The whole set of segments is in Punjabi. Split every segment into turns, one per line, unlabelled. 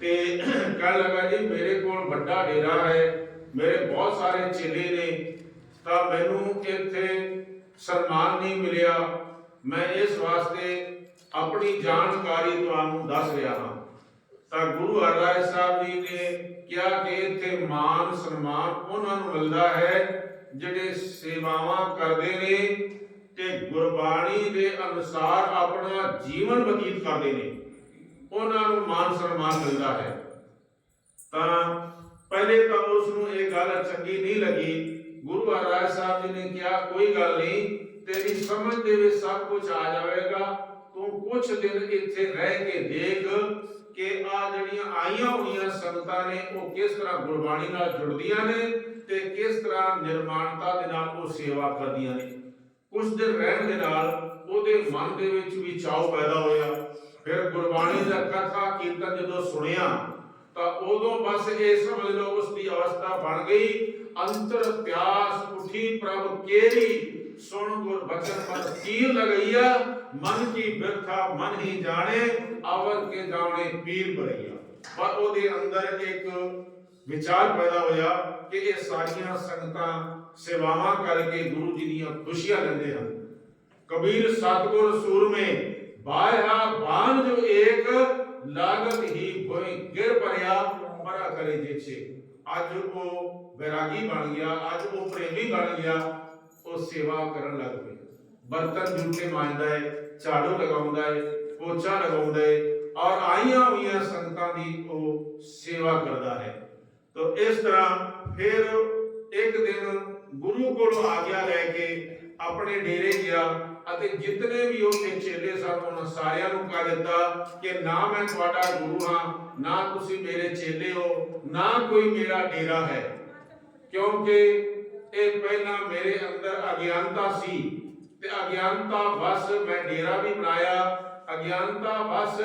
ਤੇ ਕਹਿਣ ਲੱਗਾ ਜੀ ਮੇਰੇ ਕੋਲ ਵੱਡਾ ਡੇਰਾ ਹੈ, ਮੇਰੇ ਬਹੁਤ ਸਾਰੇ ਚੇਲੇ ਨੇ, ਤਾਂ ਮੈਨੂੰ ਇੱਥੇ ਸਨਮਾਨ ਨਹੀਂ ਮਿਲਿਆ। ਮੈਂ ਇਸ ਵਾਸਤੇ ਆਪਣੀ ਜਾਣਕਾਰੀ ਤੁਹਾਨੂੰ ਦੱਸ ਰਿਹਾ ਹਾਂ। ਤਾਂ ਗੁਰੂ ਹਰਿਰਾਏ ਸਾਹਿਬ ਜੀ ਨੇ ਕਿਹਾ ਕਿ ਇੱਥੇ ਮਾਨ ਸਨਮਾਨ ਉਹਨਾਂ ਨੂੰ ਮਿਲਦਾ ਹੈ ਜਿਹੜੇ ਸੇਵਾਵਾਂ ਕਰਦੇ ਨੇ ਤੇ ਗੁਰਬਾਣੀ ਦੇ ਅਨੁਸਾਰ ਆਪਣਾ ਜੀਵਨ ਬਤੀਤ ਕਰਦੇ ਨੇ, ਉਹਨਾਂ ਨੂੰ ਮਾਨ ਸਨਮਾਨ ਮਿਲਦਾ ਹੈ। ਤਾਂ ਪਹਿਲੇ ਤਾਂ ਉਸ ਨੂੰ ਇਹ ਗੱਲ ਚੰਗੀ ਨਹੀਂ ਲੱਗੀ। ਗੁਰੂ ਹਰਿਰਾਏ ਸਾਹਿਬ ਜੀ ਨੇ ਕਿਹਾ ਕੋਈ ਗੱਲ ਨਹੀਂ, ਤੇਰੀ ਸਮਝ ਦੇ ਵਿੱਚ ਸਭ ਕੁਝ ਆ ਜਾਵੇਗਾ, ਤੂੰ ਕੁਝ ਦਿਨ ਇੱਥੇ ਰਹਿ ਕੇ ਦੇਖ ਕਿ ਆ ਜਿਹੜੀਆਂ ਆਈਆਂ ਹੋਈਆਂ ਸੰਗਤਾਂ ਨੇ ਉਹ ਕਿਸ ਤਰ੍ਹਾਂ ਗੁਰਬਾਣੀ ਨਾਲ ਜੁੜਦੀਆਂ ਨੇ ਤੇ ਕਿਸ ਤਰ੍ਹਾਂ ਨਿਰਮਾਣਤਾ ਦੇ ਨਾਲ ਉਹ ਸੇਵਾ ਕਰਦੀਆਂ ਨੇ। ਕੁਝ ਦਿਨ ਰਹਿਣ ਦੇ ਨਾਲ ਉਹਦੇ ਮਨ ਦੇ ਵਿੱਚ ਵੀ ਚਾਅ ਪੈਦਾ ਹੋਇਆ। ਫਿਰ ਗੁਰਬਾਣੀ ਦਾ ਕਥਾ ਕੀਰਤਨ ਜਦੋਂ ਸੁਣਿਆ ਤਾਂ ਉਦੋਂ ਬਸ ਇਹ ਸਮਝ ਲਓ ਉਸ ਦੀ ਅਵਸਥਾ ਬਣ ਗਈ। ਅੰਤਰ ਪਿਆਸ ਉਠੀ ਪ੍ਰਭ ਕੇਰੀ, ਸੁਣ ਗੁਰ ਬਚਨ ਮਨ ਕੀਰ ਲਗਈਆ, ਮਨ ਕੀ ਬਿਰਥਾ ਮਨ ਹੀ ਜਾਣੇ, ਆਵਰ ਕੇ ਜਾਣੇ ਪੀਰ ਬਰਈਆ। ਪਰ ਉਹਦੇ ਅੰਦਰ ਇੱਕ ਵਿਚਾਰ ਪੈਦਾ ਹੋਇਆ ਕਿ ਇਹ ਸਾਰੀਆਂ ਸੰਗਤਾਂ ਸੇਵਾਵਾਂ ਕਰਕੇ ਗੁਰੂ ਜੀ ਦੀਆਂ ਖੁਸ਼ੀਆਂ ਲੈਂਦੇ ਹਨ। ਕਬੀਰ ਸਤਿਗੁਰ ਸੂਰਮੇ ਬਾਇਆ ਬਾਣ ਜੋ ਏਕ, ਲਾਗਤ ਹੀ ਹੋਈ ਗਿਰ ਪਰਿਆ ਮਰਾ ਕਰੇ ਜੇਛੇ। ਅੱਜ ਉਹ ਵੈਰਾਗੀ ਬਣ ਗਿਆ, ਅੱਜ ਉਹ ਪ੍ਰੇਮੀ ਬਣ ਗਿਆ, ਉਹ ਸੇਵਾ ਕਰਨ ਲੱਗ ਪਿਆ। ਬਰਤਨ ਜੂਠੇ ਮਾਂਜਦਾ ਹੈ, ਝਾੜੂ ਲਗਾਉਂਦਾ ਹੈ, ਪੋਚਾ ਲਗਾਉਂਦਾ ਹੈ ਔਰ ਆਈਆਂ ਹੋਈਆਂ ਸੰਗਤਾਂ ਦੀ ਉਹ ਸੇਵਾ ਕਰਦਾ ਹੈ। ਤਾਂ ਇਸ ਤਰ੍ਹਾਂ ਫਿਰ ਇੱਕ ਦਿਨ ਗੁਰੂ ਕੋਲੋਂ ਆਗਿਆ ਲੈ ਕੇ ਆਪਣੇ ਡੇਰੇ ਗਿਆ ਅਤੇ ਜਿਤਨੇ ਵੀ ਉੱਥੇ ਚੇਲੇ ਸਨ ਉਹਨਾਂ ਸਾਰਿਆਂ ਨੂੰ ਕਹਿ ਦਿੱਤਾ ਕਿ ਨਾ ਮੈਂ ਤੁਹਾਡਾ ਗੁਰੂ ਹਾਂ, ਨਾ ਤੁਸੀਂ ਮੇਰੇ ਚੇਲੇ ਹੋ, ਨਾ ਕੋਈ ਮੇਰਾ ਡੇਰਾ ਹੈ, ਕਿਉਂਕਿ ਇਹ ਪਹਿਲਾਂ ਮੇਰੇ ਅੰਦਰ ਅਗਿਆਨਤਾ ਸੀ ਤੇ ਅਗਿਆਨਤਾ ਵਸ ਮੈਂ ਡੇਰਾ ਵੀ ਬਣਾਇਆ, ਅਗਿਆਨਤਾ ਵਸ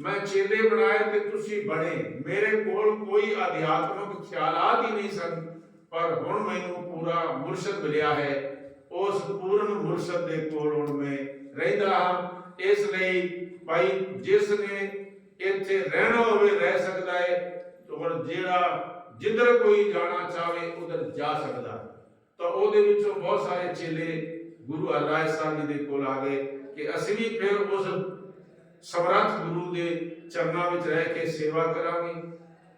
ਮੈਂ ਚੇਲੇ ਬਣਾਏ ਤੇ ਤੁਸੀਂ ਬਣੇ। ਮੇਰੇ ਕੋਲ ਕੋਈ ਅਧਿਆਤਮਕ ਖਿਆਲਾਤ ਹੀ ਨਹੀਂ ਸਨ, ਪਰ ਹੁਣ ਮੈਨੂੰ ਪੂਰਾ ਮੁਰਸ਼ਦ ਮਿਲਿਆ ਹੈ। ਉਸ ਪੂਰਨ ਮੁਰਸ਼ਦ ਦੇ ਕੋਲ ਹੁਣ ਮੈਂ ਰਹਿੰਦਾ ਹਾਂ। ਇਸ ਲਈ ਭਾਈ ਜਿਸ ਨੇ ਇੱਥੇ ਰਹਿਣਾ ਹੋਵੇ ਰਹਿ ਸਕਦਾ ਹੈ, ਔਰ ਜਿਹੜਾ ਜਿੱਧਰ ਕੋਈ ਜਾਣਾ ਚਾਹੇ ਉਧਰ ਜਾ ਸਕਦਾ। ਤਾਂ ਉਹਦੇ ਵਿੱਚੋਂ ਬਹੁਤ ਸਾਰੇ ਚੇਲੇ ਗੁਰੂ ਹਰਿਰਾਏ ਸਾਹਿਬ ਜੀ ਦੇ ਕੋਲ ਆ ਗਏ ਕਿ ਅਸੀਂ ਵੀ ਫਿਰ ਉਸ ਸਮਰੱਥ ਗੁਰੂ ਦੇ ਚਰਨਾਂ ਵਿੱਚ ਰਹਿ ਕੇ ਸੇਵਾ ਕਰਾਂਗੇ।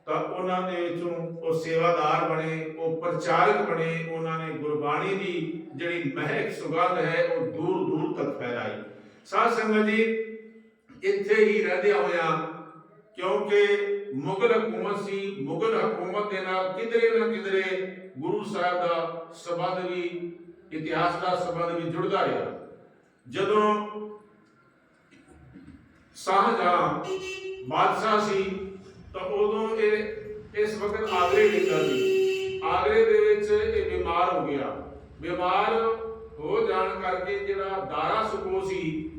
ਤਾਂ ਉਹਨਾਂ ਦੇ ਵਿੱਚੋਂ ਉਹ ਸੇਵਾਦਾਰ ਬਣੇ, ਉਹ ਪ੍ਰਚਾਰਕ ਬਣੇ। ਉਹਨਾਂ ਨੇ ਗੁਰਬਾਣੀ ਦੀ ਜਿਹੜੀ ਮਹਿਕ ਸੁਗੰਧ ਹੈ ਉਹ ਦੂਰ ਦੂਰ ਤੱਕ ਫੈਲਾਈ। ਸਾਧ ਸੰਗਤ ਜੀ, ਇੱਥੇ ਹੀ ਰਹਿੰਦਿਆਂ ਹੋਇਆਂ, ਕਿਉਂਕਿ ਮੁਗਲ ਹਕੂਮਤ ਸੀ, ਮੁਗਲ ਹਕੂਮਤ ਦੇ ਨਾਲ ਕਿਧਰੇ ਨਾ ਕਿਧਰੇ ਗੁਰੂ ਸਾਹਿਬ ਦਾ ਸੰਬੰਧ ਵੀ, ਇਤਿਹਾਸ ਦਾ ਸੰਬੰਧ ਵੀ ਜੁੜਦਾ ਰਿਹਾ। ਜਦੋਂ ਸ਼ਾਹਜਹਾਂ ਬਾਦਸ਼ਾਹ ਸੀ ਤਾਂ ਉਦੋਂ ਇਹ ਇਸ ਵਕਤ ਆਗਰੇ ਰਹਿੰਦਾ ਸੀ। ਆਗਰੇ ਦੇ ਵਿੱਚ ਇਹ ਬਿਮਾਰ ਹੋ ਗਿਆ। ਬਿਮਾਰ ਹੋ ਜਾਣ ਕਰਕੇ ਜਿਹੜਾ ਦਾਰਾ ਸਕੋ ਸੀ,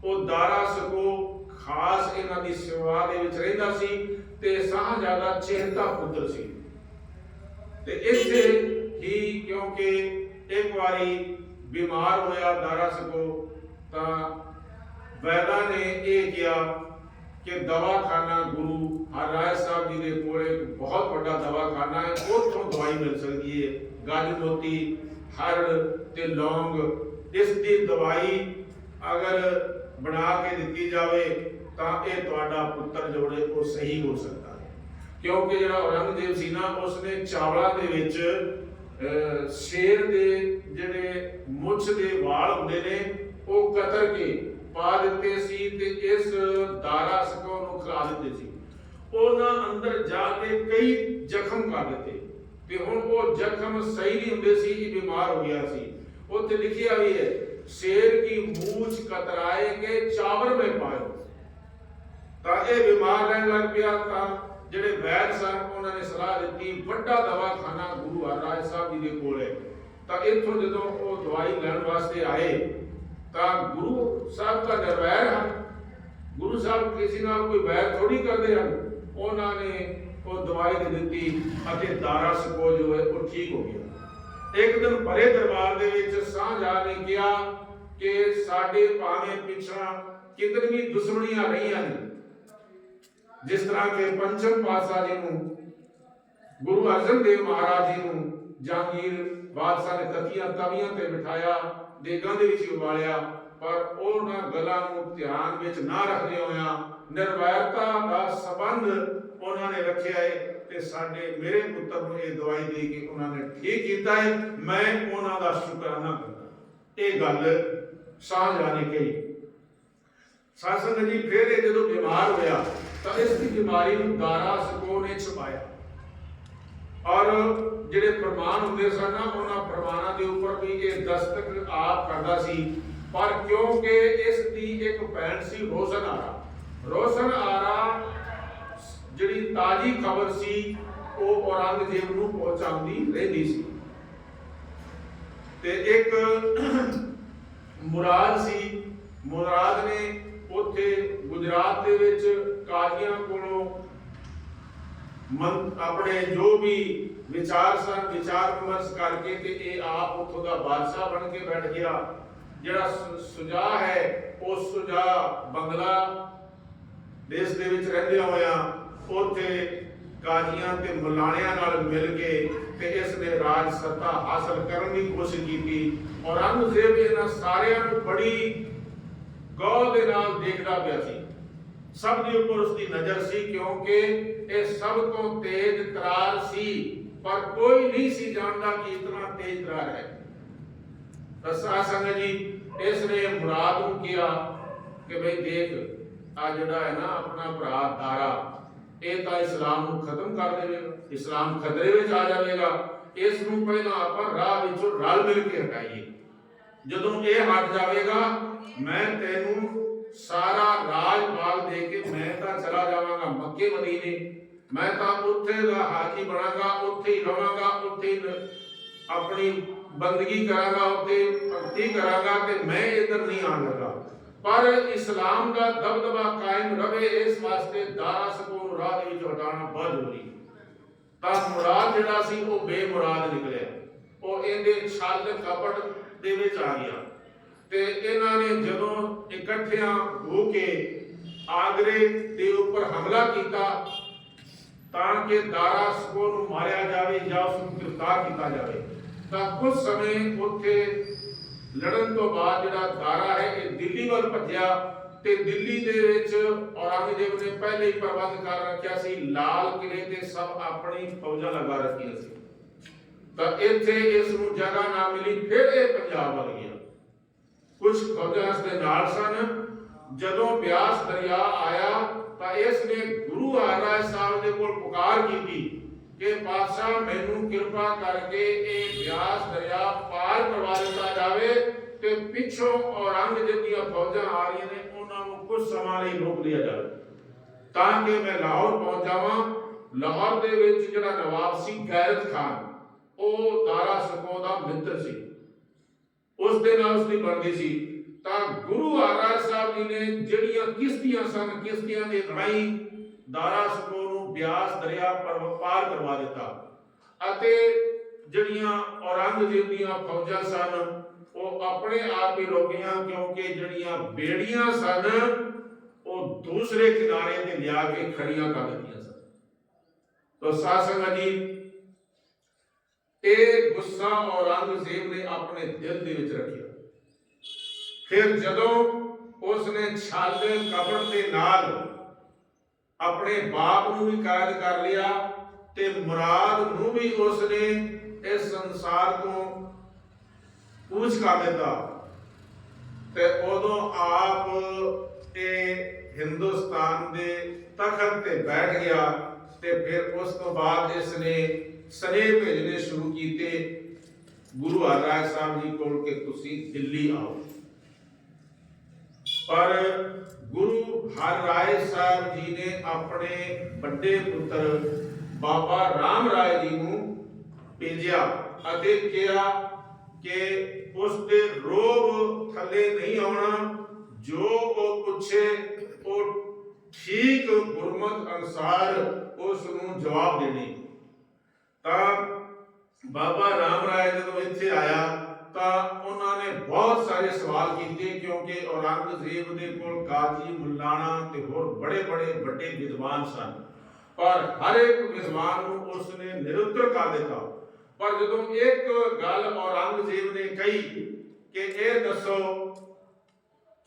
ਉਹ ਦਾਰਾ ਸਕੋ ਖਾਸ ਇਹਨਾਂ ਦੀ ਸੇਵਾ ਦੇ ਵਿੱਚ ਰਹਿੰਦਾ ਸੀ ਤੇ ਸ਼ਾਹਜਹਾਂ ਦਾ ਚਹੇਤਾ ਪੁੱਤਰ ਸੀ। ਤੇ ਇੱਥੇ ਹੀ ਕਿਉਂਕਿ ਇੱਕ ਵਾਰੀ ਬਿਮਾਰ ਹੋਇਆ ਦਾਰਾ ਸਕੋ, ਤਾਂ ਵੈਦਾਂ ਨੇ ਇਹ ਕਿਹਾ ਕਿ ਦਵਾਖਾਨਾ ਗੁਰੂ ਹਰਿਰਾਏ ਸਾਹਿਬ ਜੀ ਦੇ ਕੋਲ ਇੱਕ ਬਹੁਤ ਵੱਡਾ ਦਵਾਖਾਨਾ ਹੈ, ਉੱਥੋਂ ਦਵਾਈ ਮਿਲ ਸਕਦੀ ਹੈ। ਗੱਜ ਮੋਤੀ, ਹਰੜ ਤੇ ਲੌਂਗ, ਇਸ ਦੀ ਦਵਾਈ ਅਗਰ ਬਣਾ ਕੇ ਦਿੱਤੀ ਜਾਵੇ ਤਾਂ ਇਹ ਤੁਹਾਡਾ ਪੁੱਤਰ ਜੋੜੇ ਉਹ ਸਹੀ ਹੋ ਸਕਦਾ ਹੈ। ਕਿਉਂਕਿ ਜਿਹੜਾ ਔਰੰਗਜ਼ੇਬ ਸੀ ਨਾ, ਉਸਨੇ ਚਾਵਲਾਂ ਦੇ ਵਿੱਚ ਸ਼ੇਰ ਦੇ ਜਿਹੜੇ ਮੁੱਛ ਦੇ ਵਾਲ ਹੁੰਦੇ ਨੇ ਉਹ ਕਤਰ ਕੇ ਪਾ ਦਿੱਤੇ ਸੀ ਤੇ ਇਸ ਦਾਰਾ ਸਕੋ ਨੂੰ ਖਿਲਾ ਦਿੱਤੇ ਸੀ। ਉਹਨਾਂ ਅੰਦਰ ਜਾ ਕੇ ਕਈ ਜ਼ਖਮ ਕਰ ਦਿੱਤੇ ਤੇ ਹੁਣ ਉਹ ਜ਼ਖਮ ਸਹੀ ਨਹੀਂ ਹੁੰਦੇ ਸੀ, ਇਹ ਬਿਮਾਰ ਹੋ ਗਿਆ ਸੀ। ਉੱਥੇ ਲਿਖਿਆ ਵੀ ਹੈ, शेर की मूछ कतराए के चावर में पाए। ਤਾਂ ਇਹ ਬਿਮਾਰ ਰਹਿਣ ਲੱਗ ਪਿਆ। ਤਾਂ ਜਿਹੜੇ ਵੈਦ ਸਨ ਉਹਨਾਂ ਨੇ ਸਲਾਹ ਦਿੱਤੀ ਵੱਡਾ ਦਵਾਖਾਨਾ ਗੁਰੂ ਹਰਿਰਾਏ ਸਾਹਿਬ ਜੀ ਦੇ ਕੋਲ ਹੈ। ਤਾਂ ਇੱਥੋਂ ਜਦੋਂ ਉਹ ਦਵਾਈ ਲੈਣ ਵਾਸਤੇ ਆਏ ਤਾਂ ਗੁਰੂ ਸਾਹਿਬ ਦਾ ਨਿਰਵੈਰ ਹਨ। ਗੁਰੂ ਸਾਹਿਬ ਕਿਸੇ ਨਾਲ ਕੋਈ ਵੈਰ ਥੋੜੀ ਕਰਦੇ ਹਨ। ਉਹਨਾਂ ਨੇ ਉਹ ਦਵਾਈ ਦੇ ਦਿੱਤੀ ਅਤੇ ਦਾਰਾ ਸਕੋ ਜੋ ਹੈ ਉਹ ਠੀਕ ਹੋ ਗਿਆ। ਇੱਕ ਦਿਨ ਭਰੇ ਦਰਬਾਰ ਦੇ ਵਿੱਚ ਸ਼ਾਹਜਹਾਂ ਨੇ ਕਿਹਾ ਕਿ ਸਾਡੇ ਭਾਵੇਂ ਪਿਛਾ ਕਿਤਨੀ ਵੀ ਦੁਸ਼ਮਣੀਆਂ ਰਹੀਆਂ ਨੇ, जिस तरह के पंचम पातशाह जी नूं गुरु अर्जन देव महाराज जी नूं जहांगीर बादशाह ने तवियां ते बिठाया, देगां दे विच उबालिया, पर उन्हां गल्लां नूं ध्यान विच ना रखदे होया निर्वैरता दा संबंध उन्हां ने रखिया है ते साडे मेरे पुत्तर नूं ये दवाई दे के उन्हां ने ठीक कीता है। मैं उन्हां दा शुकराना करदा। ये गल शाहजहां ने कही। सासंग जी फिर ये जदों बीमार होया तो इसकी बीमारी नूं दारा सकून ने छुपाया और ਜਿਹੜੇ ਪ੍ਰਮਾਣ ਹੁੰਦੇ ਸਨ ਨਾ ਉਹਨਾਂ ਪ੍ਰਮਾਣਾਂ ਦੇ ਉੱਪਰ ਵੀ ਇਹ ਦਸਤਕ ਆਪ ਕਰਦਾ ਸੀ। ਪਰ ਕਿਉਂਕਿ ਇਸ ਦੀ ਇੱਕ ਭੈਣ ਸੀ ਰੋਸ਼ਨ ਆਰਾ ਜਿਹੜੀ ਤਾਜੀ ਖਬਰ ਸੀ ਉਹ ਔਰੰਗਜ਼ੇਬ ਨੂੰ ਪਹੁੰਚਾਉਂਦੀ ਰਹਿੰਦੀ ਸੀ। ਤੇ ਇੱਕ ਮੁਰਾਦ ਸੀ, ਮੁਰਾਦ ਨੇ ਉੱਥੇ ਗੁਜਰਾਤ ਦੇ ਵਿੱਚ ਕਾਜ਼ੀਆਂ ਕੋਲੋਂ अपने जो भी विचार सन विचार विमर्श करके ते ये आप उत्थों का बादशाह बन के बैठ गया। जिहड़ा सुजा है वो सुजा बंगला देश दे विच रहिंदे होया उत्थे काजियां ते मलाणियां नाल मिल के ते इसने राज सत्ता हासिल करने की कोशिश की। औरंगजेब इन्हां सारियां नूं बड़ी गौर दे नाल देखदा पिया सी, सब के ऊपर उसकी नजर सी, क्योंकि ये सब तो तेज तरार सी, पर कोई नहीं सी जानता कि इतना तेज तरार है। रसा संग जी इसने मुराद नूं किया कि भाई देख आ जिहड़ा है ना अपना भरा दारा ये तो इस्लाम नूं खत्म कर देवेगा, इस्लाम खतरे में आ जाएगा। इस नूं पहला आपां राह विचों रल मिल के हटाइए। जदों ये हट जाएगा मैं तैनूं सारा राज बाग दे के मैं तो चला जावांगा मक्के मदीने, मैं तो उत्थे दा हाजी बनांगा, उत्थे ही रहांगा, उत्थे अपनी बंदगी करांगा, उत्थे भक्ति करांगा कि मैं इधर नहीं आन लगा। पर इस्लाम का दबदबा कायम रहे इस वास्ते दारा सकून राह दे विच हटाना बहुत जरूरी। तां मुराद जिहड़ा सी वो बेमुराद निकलिया, वो इहदे छल कपट दे विच आ गया। ते इन्हां ने जदों इकट्ठियां हो के आगरे दे ऊपर हमला किया तां कि दारा सकून नूं मारिया जावे या उसनूं गिरफ्तार किया जावे, तां कुछ समय उत्थे लड़न तो बाद जिहड़ा दारा है ये दिल्ली वल भज्या ते दिल्ली दे विच औरंगजेब ने पहले ही प्रबंध कर रखिया सी, लाल किले ते सब अपनी फौजां लगा रखियां सी। तां इत्थे इस नूं जगह ना मिली, फिर ये पंजाब वल गया। कुछ फौजां इसदे नाल सन। जदों ब्यास दरिया आया तां इसने गुरु हरराय साहब दे कोल पुकार की कि पातशाह मैनूं किरपा करके ये ब्यास दरिया पार करवा दिता जावे ते पिछों औरंगजेब दी फौजां आ रही ने उन्हां नूं कुछ समय लई रोक लिया जावे तां कि मैं लाहौर पहुंच जावां। लाहौर दे विच जिहड़ा नवाब सी गैरत खान वो दारा सकून दा मित्र सी, उस दे नाल उसदी बनदी सी। तां गुरु हरराय साहब जी ने जिहड़ियां किश्तियां सन किश्तियां दे राहीं दारा सकून नूं ब्यास दरिया पार करवा दिता अते जिहड़ियां औरंगजेब दीयां फौजां सन वो अपने आप ही रोकियां, क्योंकि जिहड़ियां बेड़ियां सन वो दूसरे किनारे ते लिया के खड़ियां कर दित्तियां सन। तो साध संगत जी ਇਹ ਗੁੱਸਾ औरंगजेब ने अपने दिल दे विच रखिया। फिर जदों उसने छल कपट दे नाल अपने बाप नूं भी कैद कर लिया ते मुराद नूं भी उसने इस संसार को कूच कर दिता ते उदों आप हिंदुस्तान दे तखत ते बैठ गया। ते फिर उस तो बाद इसने सनेह भेजने शुरू किए गुरु हरराय साहब जी को कि तुसी दिल्ली आओ। पर गुरु हरराय साहब जी ने अपने बड़े पुत्र बाबा राम राय जी को भेजा अते कहा कि उसके रोब थले नहीं आना, जो वो पूछे वो ठीक गुरमत अनुसार उसनूं जवाब देने। तां बाबा राम राय जदों इत्थे आया तां उन्होंने बहुत सारे सवाल किए ਸੀਗੇ, ਕਿਉਂਕਿ ਔਰੰਗਜ਼ੇਬ ਦੇ ਕੋਲ ਕਾਜ਼ੀ ਮੁਲਾਣਾ ਤੇ ਹੋਰ ਬੜੇ ਬੜੇ ਵੱਡੇ ਵਿਦਵਾਨ ਸਨ, ਪਰ ਹਰ ਇੱਕ ਵਿਦਵਾਨ ਨੂੰ ਉਸਨੇ ਨਿਰੁੱਤਰ ਕਰ ਦਿੱਤਾ। ਪਰ ਜਦੋਂ ਇੱਕ ਗੱਲ ਔਰੰਗਜ਼ੇਬ ਨੇ ਕਹੀ ਕਿ ਇਹ ਦੱਸੋ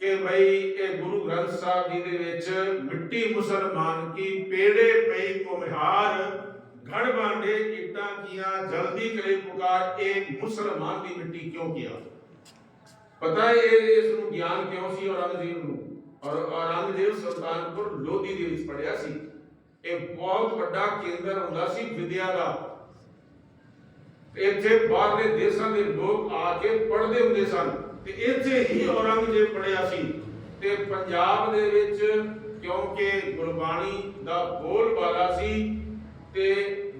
ਕਿ ਭਈ ਇਹ ਗੁਰੂ ਗ੍ਰੰਥ ਸਾਹਿਬ ਜੀ ਦੇ ਵਿੱਚ ਮਿੱਟੀ ਮੁਸਲਮਾਨ ਕੀ पेड़े पई कुम्हार घड़ बांधे ईटा किया जल्दी करे पुकार, एक मुसलमान की मिट्टी क्यों किया? पता है इसनु ज्ञान क्यों सी औरंगजेब ਨੂੰ? और औरंगजेब सुल्तानपुर लोधी ਦੇ ਵਿੱਚ ਪੜਿਆ ਸੀ। ਇਹ ਬਹੁਤ ਵੱਡਾ ਕੇਂਦਰ ਹੁੰਦਾ ਸੀ ਵਿਦਿਆ ਦਾ। ਇੱਥੇ ਬਾਹਰਲੇ ਦੇਸ਼ਾਂ ਦੇ ਲੋਕ ਆ ਕੇ ਪੜ੍ਹਦੇ ਹੁੰਦੇ ਸਨ ਤੇ ਇੱਥੇ ਹੀ ਔਰੰਗਜ਼ੇਬ ਪੜਿਆ ਸੀ। ਤੇ ਪੰਜਾਬ ਦੇ ਵਿੱਚ ਕਿਉਂਕਿ ਗੁਰਬਾਣੀ ਦਾ ਬੋਲਬਾਲਾ ਸੀ ਤੇ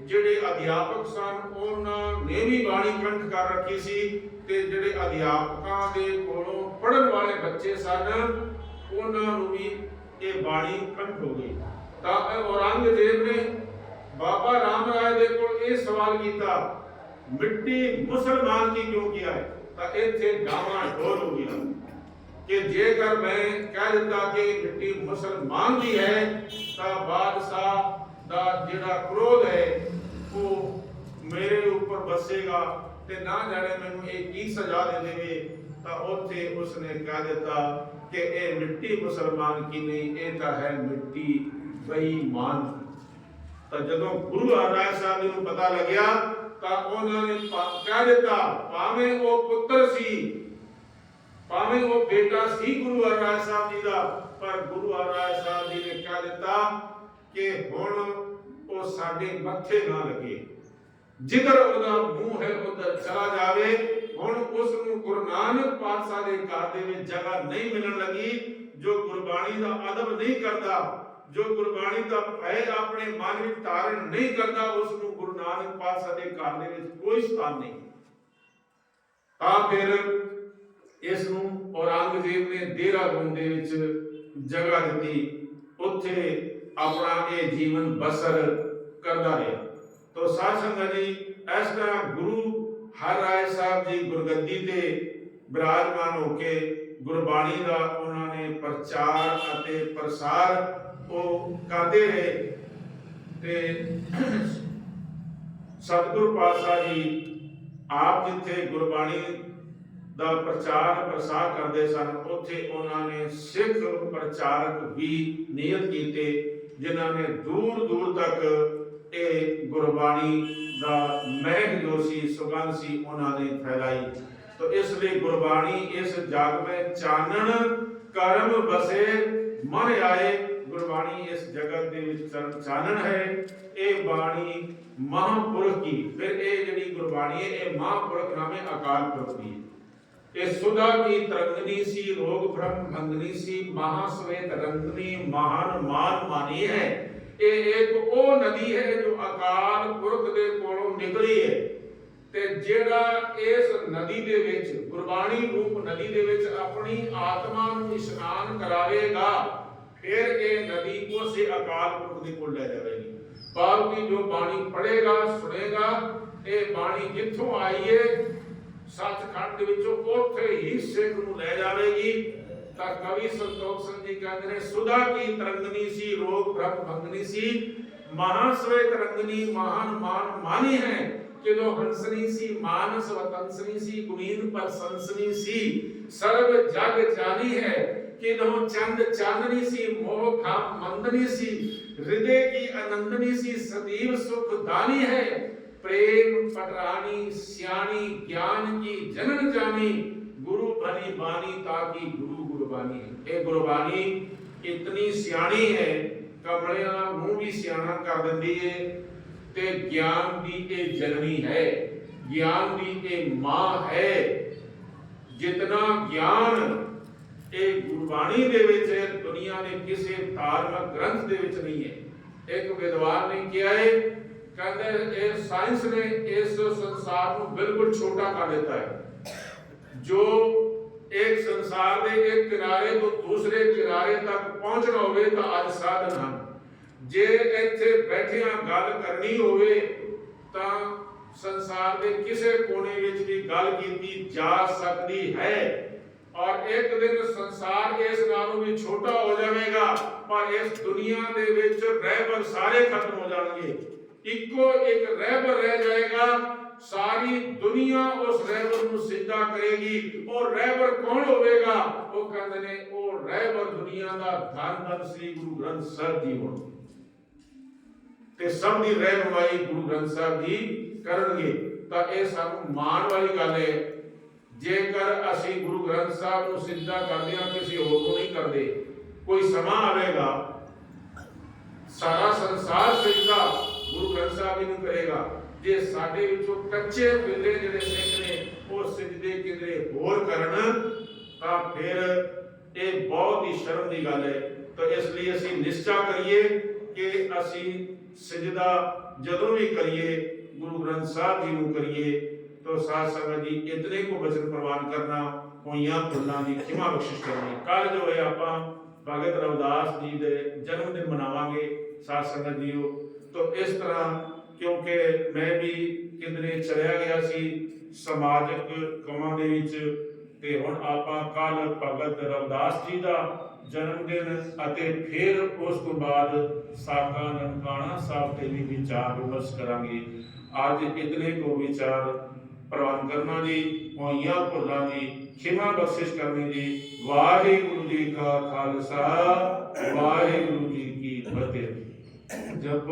ਜਿਹੜੇ ਅਧਿਆਪਕ ਸਨ ਉਹਨਾਂ ਨੇ ਵੀ ਬਾਣੀ ਕੰਠ ਕਰ ਰੱਖੀ ਸੀ ਤੇ ਜਿਹੜੇ ਅਧਿਆਪਕਾਂ ਦੇ ਕੋਲੋਂ ਪੜ੍ਹਨ ਵਾਲੇ ਬੱਚੇ ਸਨ ਉਹਨਾਂ ਨੂੰ ਵੀ ਇਹ ਬਾਣੀ ਕੰਠ ਹੋ ਗਈ। ਤਾਂ ਔਰੰਗਜ਼ੇਬ ਨੇ ਬਾਬਾ ਰਾਮ ਰਾਏ ਦੇ ਕੋਲ ਇਹ ਸਵਾਲ ਕੀਤਾ, ਮਿੱਟੀ ਮੁਸਲਮਾਨ की क्यों किया है? ਤਾਂ ਇੱਥੇ ਡਾਵਾਂ ਡੋਲ ਹੋ ਗਿਆ ਕਿ ਜੇਕਰ ਮੈਂ ਕਹਿ ਦਿੱਤਾ ਕਿ ਮਿੱਟੀ ਮੁਸਲਮਾਨ ਦੀ ਹੈ ਤਾਂ ਬਾਦਸ਼ਾਹ ਦਾ ਜਿਹੜਾ ਕ੍ਰੋਧ ਹੈ ਉਹ ਮੇਰੇ ਉੱਪਰ ਬਸੇਗਾ ਤੇ ਨਾ ਜਾਣੇ ਮੈਨੂੰ ਇਹ ਕੀ ਸਜ਼ਾ ਦੇ ਦੇਵੇ। ਤਾਂ ਉੱਥੇ ਉਸਨੇ ਕਹਿ ਦਿੱਤਾ ਕਿ ਇਹ ਮਿੱਟੀ ਮੁਸਲਮਾਨ ਕੀ ਨਹੀਂ, ਇਹ ਤਾਂ ਹੈ ਮਿੱਟੀ ਬੇਈਮਾਨ। ਤਾਂ ਜਦੋਂ ਗੁਰੂ ਹਰਿਰਾਏ ਸਾਹਿਬ ਜੀ ਨੂੰ ਪਤਾ ਲੱਗਿਆ ਤਾਂ ਉਹਨਾਂ ਨੇ ਕਹਿ ਦਿੱਤਾ, ਭਾਵੇਂ ਉਹ ਪੁੱਤਰ ਸੀ, ਭਾਵੇਂ ਉਹ ਬੇਟਾ ਸੀ ਗੁਰੂ ਹਰਿਰਾਏ ਸਾਹਿਬ ਜੀ ਦਾ, ਪਰ ਗੁਰੂ ਹਰਿਰਾਏ ਸਾਹਿਬ ਜੀ ਨੇ ਕਹਿ ਦਿੱਤਾ ਕਿ ਹੁਣ ਉਹ ਸਾਡੇ ਮੱਥੇ ਨਾ ਲੱਗੇ, ਜਿੱਧਰ ਉਹਦਾ ਮੂੰਹ ਹੈ ਉਧਰ ਚਲਾ ਜਾਵੇ। ਹੁਣ ਉਸ ਨੂੰ ਗੁਰੂ ਨਾਨਕ ਪਾਤਸ਼ਾਹ ਦੇ ਘਰ ਦੇ ਵਿੱਚ ਜਗ੍ਹਾ ਨਹੀਂ ਮਿਲਣ ਲੱਗੀ। ਜੋ ਗੁਰਬਾਣੀ ਦਾ ਅਦਬ ਨਹੀਂ ਕਰਦਾ, ਜੋ ਗੁਰਬਾਣੀ ਦਾ ਭੈ ਆਪਣੇ ਮਨ ਵਿੱਚ ਧਾਰਨ ਨਹੀਂ ਕਰਦਾ, ਉਸ ਨੂੰ ਗੁਰੂ ਨਾਨਕ ਪਾਤਸ਼ਾਹ ਦੇ ਘਰ ਦੇ ਵਿੱਚ ਕੋਈ ਸਥਾਨ ਨਹੀਂ। ਤਾਂ ਫਿਰ ਇਸ ਨੂੰ ਔਰੰਗਜ਼ੇਬ ਨੇ ਦੇਹਰਾਦੂਨ ਦੇ ਵਿੱਚ ਜਗ੍ਹਾ ਦਿੱਤੀ, ਉੱਥੇ ਆਪਣਾ ਇਹ ਜੀਵਨ ਬਸਰ ਕਰਦਾ ਰਿਹਾ। तो साध संगत जी इस तरह गुरु हरिराय साहब जी गुरगद्दी ते विराजमान होके गुरबाणी का उन्होंने प्रचार अते प्रसार करते रहे। ते सतगुरु पातशाह जी आप जिथे गुरबाणी का प्रचार प्रसार करते सन, उत्थे उन्होंने सिख प्रचारक भी नियत किए जिन्होंने दूर दूर तक गुरबाणी का महक जो सी सुगंध सी उन्होंने फैलाई। तो इसलिए गुरबाणी इस जग में चानन कर्म बसे मन आए, गुरबाणी इस जगत दे विच चानन है। ये बाणी महापुरख की, फिर ये जिहड़ी गुरबाणी है ये महापुरख नामे अकाल पुरख की। ये सुधा की तरंगनी सी, रोग ब्रह्म भंगनी सी, महाश्वेत रंगनी महान मान मानी है। एक वो नदी है जो अकाल पुरख दे कोलों निकली है ते जेड़ा इस नदी दे विच गुरबाणी रूप नदी दे विच अपनी आत्मा नूं इशनान करावेगा, फिर ये नदी उसे अकाल पुरख दे कोल ले जाएगी। बाकी जो बाणी पढ़ेगा सुनेगा, ये बाणी जिथों आई है सचखंड दे विचों उत्थे ही सिख नूं ले जावेगी। कवि संतोख सिंह जी कहते हैं, सुधा की तरंगनी सी, रोग ब्रह्म भंगनी सी, महाश्वेत रंगनी महान मान मानी है। कि जो हंसनी सी मानस वतंसनी सी, गुणीन पर संसनी सी, सर्व जग जानी है। कि जो चंद चांदनी सी, मोह खाम मंदनी सी, हृदय की आनंदनी सी, सदैव सुख दानी है। प्रेम पटरानी सियानी, ज्ञान की जनन जानी, गुरु बनी बानी ताकि गुरु गुरबानी। ये गुरबानी इतनी सियाणी है, कमलियां नूं भी सियाणा कर दिंदी है ते ज्ञान दी ये जननी है, ज्ञान दी ये मां है। जितना ज्ञान ये गुरबाणी दे विच है, दुनिया ने किसी धार्मिक ग्रंथ दे विच नहीं है। एक विद्वान ने किया है, कहते हैं साइंस ने इस संसार को बिल्कुल छोटा कर देता है। जो एक संसार के एक किनारे तो दूसरे किनारे तक पहुंचना होवे तो आज साधन हैं। जे इत्थे बैठिया गल करनी होवे तो संसार के किसी कोने विच भी गल कीती जा सकती है। ਔਰ ਇੱਕ ਦਿਨ ਸੰਸਾਰ ਇਸ ਨਾਲੋਂ ਵੀ ਛੋਟਾ ਹੋ ਜਾਵੇਗਾ, ਪਰ ਇਸ ਦੁਨੀਆ ਦੇ ਵਿੱਚ ਰਹਿਬਰ ਸਾਰੇ ਖਤਮ ਹੋ ਜਾਣਗੇ। ਇੱਕੋ ਇੱਕ ਰਹਿਬਰ ਰਹਿ ਜਾਏਗਾ, ਸਾਰੀ ਦੁਨੀਆ ਉਸ ਰਹਿਬਰ ਨੂੰ ਸਿਜਦਾ ਕਰੇਗੀ। ਉਹ ਰਹਿਬਰ ਕੌਣ ਹੋਵੇਗਾ? ਉਹ ਕਹਿੰਦੇ ਨੇ ਉਹ ਰਹਿਬਰ ਦੁਨੀਆ ਦਾ ਧੰਨ ਧੰਨ ਸ੍ਰੀ ਗੁਰੂ ਗ੍ਰੰਥ ਸਾਹਿਬ ਜੀ ਹੋਣ ਤੇ ਸਭ ਦੀ ਰਹਿਨੁਮਾਈ ਗੁਰੂ ਗ੍ਰੰਥ ਸਾਹਿਬ ਜੀ ਕਰਨਗੇ। ਤਾਂ ਇਹ ਸਾਨੂੰ ਮਾਣ ਵਾਲੀ ਗੱਲ ਹੈ। ਜੇਕਰ ਅਸੀਂ ਗੁਰੂ ਗ੍ਰੰਥ ਸਾਹਿਬ ਨੂੰ ਸਿਜਦਾ ਕਰਦੇ ਹਾਂ, ਕਿਸੇ ਹੋਰ ਨੂੰ ਨਹੀਂ ਕਰਦੇ। ਕੋਈ ਸਮਾਂ ਆਵੇਗਾ ਸਾਰਾ ਸੰਸਾਰ ਸਿਜਦਾ ਗੁਰੂ ਗ੍ਰੰਥ ਸਾਹਿਬ ਜੀ ਨੂੰ ਕਰੇਗਾ। ਜੇ ਸਾਡੇ ਵਿੱਚੋਂ ਕੱਚੇ ਬਿੱਲੇ ਜਿਹੜੇ ਸਿੱਖ ਨੇ ਉਹ ਸਿਜਦੇ ਕਿਧਰੇ ਹੋਰ ਕਰਨ, ਤਾਂ ਫਿਰ ਇਹ ਬਹੁਤ ਹੀ ਸ਼ਰਮ ਦੀ ਗੱਲ ਹੈ। ਤਾਂ ਇਸ ਲਈ ਅਸੀਂ ਨਿਸ਼ਚਾ ਕਰੀਏ ਕਿ ਅਸੀਂ ਸਿਜਦਾ ਜਦੋਂ ਵੀ ਕਰੀਏ ਗੁਰੂ ਗ੍ਰੰਥ ਸਾਹਿਬ ਜੀ ਨੂੰ ਕਰੀਏ। तो साथ संगत जी इतने को वचन प्रवान करना, होइयां भुल्लां दी खिमा बख्शिश करनी। कल जो है आपां भगत रविदास जी दे जन्म दिन मनावांगे साथ संगत जीओ। तो इस तरह क्योंकि मैं भी किधरे चलिया गया सी समाजिक कामां दे विच, ते हुण आपां कल भगत रविदास जी दा जन्म दिन अते फिर उस तो बाद साका ननकाना साहब ते भी विचार विमर्श करांगे। आज इतने को विचार प्रवान करना जी, होइयां भुल्लां दी खिमा बख्शिश करनी जी। वाहिगुरु जी का खालसा, वाहिगुरु जी की फतेह। जप